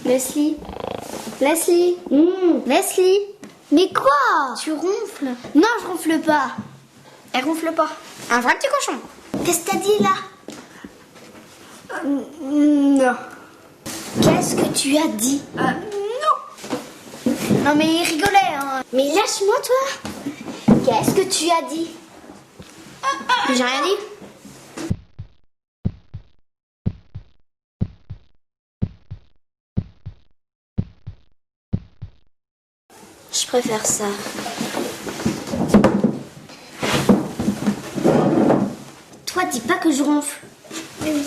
Leslie. Leslie. Leslie. Mais quoi? Tu ronfles? Non, je ronfle pas. Elle ronfle pas. Un vrai petit cochon. Qu'est-ce que t'as dit là? Non. Qu'est-ce que tu as dit? Non. Non mais il rigolait hein. Mais lâche-moi toi. Qu'est-ce que tu as dit? J'ai rien dit. Je préfère ça. Toi, dis pas que je ronfle. Oui.